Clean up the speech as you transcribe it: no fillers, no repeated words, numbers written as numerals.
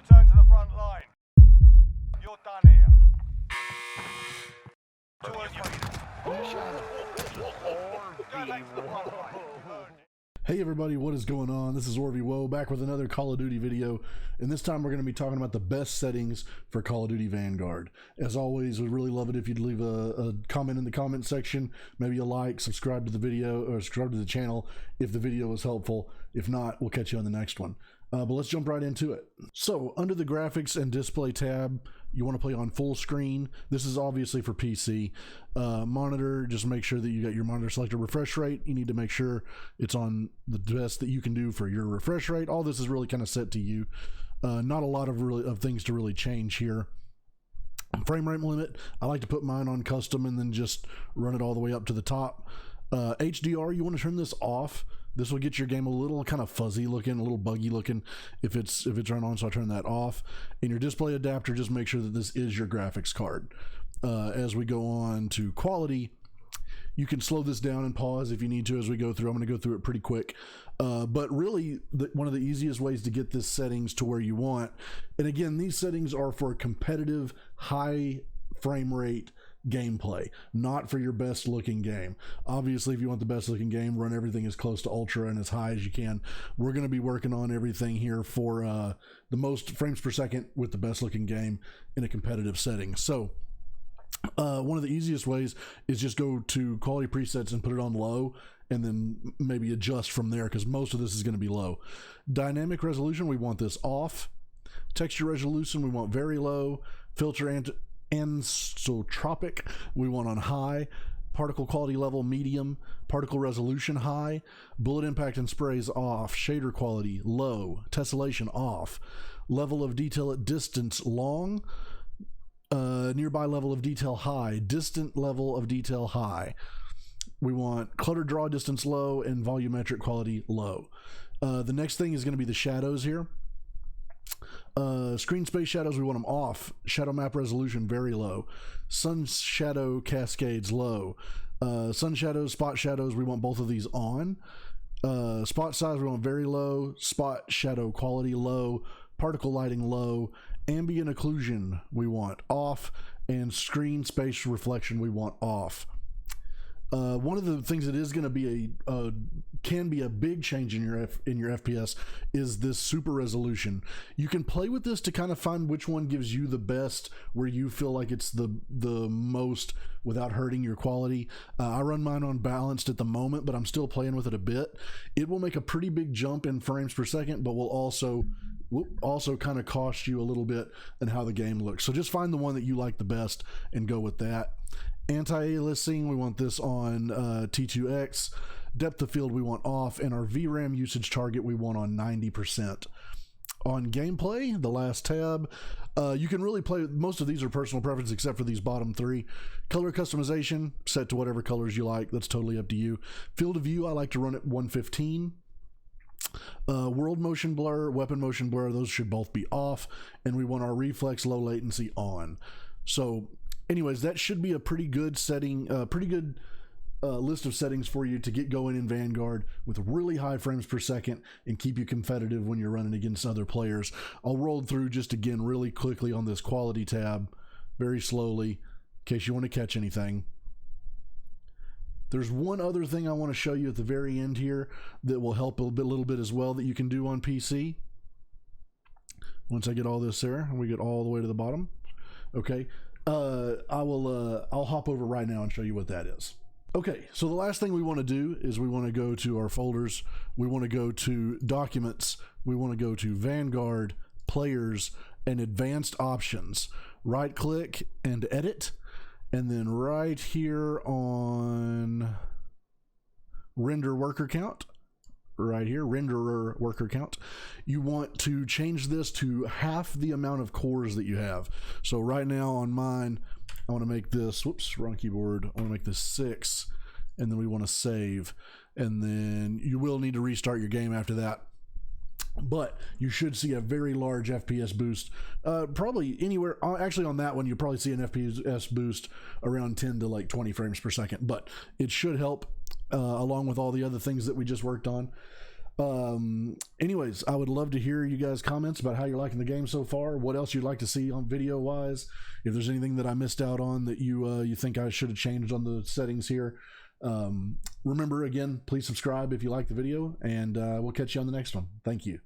Return to the front line. You're done here. Go back to the front line. Hey everybody, what is going on? This is OrvieWoah back with another Call of Duty video, and this time we're going to be talking about the best settings for Call of Duty Vanguard. As always, we'd really love it if you'd leave a comment in the comment section, maybe a like, subscribe to the video, or subscribe to the channel if the video was helpful. If not, we'll catch you on the next one. But let's jump right into it. So under the graphics and display tab, you want to play on full screen. This is obviously for PC. Monitor, just make sure that you got your monitor selected. Refresh rate, you need to make sure it's on the best that you can do for your refresh rate. All this is really kind of set to you. Not a lot of things to really change here. Frame rate limit, I like to put mine on custom and then just run it all the way up to the top. HDR, you want to turn this off. This will get your game a little kind of fuzzy looking, a little buggy looking if it's run on, so I turn that off. In your display adapter, just make sure that this is your graphics card. As we go on to quality, you can slow this down and pause if you need to as we go through. I'm going to go through it pretty quick. But really, one of the easiest ways to get this settings to where you want, and again, these settings are for competitive, high frame rate gameplay, not for your best looking game. Obviously, if you want the best looking game, run everything as close to ultra and as high as you can. We're going to be working on everything here for the most frames per second with the best looking game in a competitive setting. So one of the easiest ways is just go to quality presets and put it on low, and then maybe adjust from there, because most of this is going to be low. Dynamic resolution, we want this off. Texture resolution, we want very low. Filter anisotropic, we want on high. Particle quality level medium. Particle resolution high. Bullet impact and sprays off. Shader quality low. Tessellation off. Level of detail at distance long. Nearby level of detail high. Distant level of detail high. We want clutter draw distance low and volumetric quality low. The next thing is going to be the shadows here. Screen space shadows, we want them off. Shadow map resolution very low. Sun shadow cascades low. Sun shadows, spot shadows, we want both of these on. Spot size, we want very low. Spot shadow quality low. Particle lighting low. Ambient occlusion we want off, and screen space reflection we want off. One of the things that is going to be can be a big change in your FPS is this super resolution. You can play with this to kind of find which one gives you the best, where you feel like it's the most without hurting your quality. I run mine on balanced at the moment, but I'm still playing with it a bit. It will make a pretty big jump in frames per second, but will also kind of cost you a little bit in how the game looks. So just find the one that you like the best and go with that. Anti-aliasing, we want this on T2X. Depth of field we want off, and our VRAM usage target we want on 90%. On gameplay, the last tab, you can really play, most of these are personal preference except for these bottom three. Color customization, set to whatever colors you like, that's totally up to you. Field of view, I like to run at 115. World motion blur, weapon motion blur, those should both be off, and we want our reflex low latency on. So anyways, that should be a pretty good setting, list of settings for you to get going in Vanguard with really high frames per second and keep you competitive when you're running against other players. I'll roll through just again really quickly on this quality tab, very slowly, in case you want to catch anything. There's one other thing I want to show you at the very end here that will help a little bit as well that you can do on PC. Once I get all this there, and we get all the way to the bottom. Okay. I'll hop over right now and show you what that is. Okay, so the last thing we want to do is we want to go to our folders. We want to go to documents. We want to go to Vanguard, players, and advanced options. Right click and edit. And then right here on render worker count, right here, renderer worker count, you want to change this to half the amount of cores that you have. So right now on mine, I want to make this, whoops, wrong keyboard, I want to make this 6, and then we want to save, and then you will need to restart your game after that. But you should see a very large FPS boost, probably anywhere, actually on that one, you probably see an FPS boost around 10 to like 20 frames per second, but it should help along with all the other things that we just worked on. Anyways, I would love to hear you guys comments about how you're liking the game so far, what else you'd like to see on video wise, if there's anything that I missed out on that you think I should have changed on the settings here. Remember, again, please subscribe if you like the video, and we'll catch you on the next one. Thank you.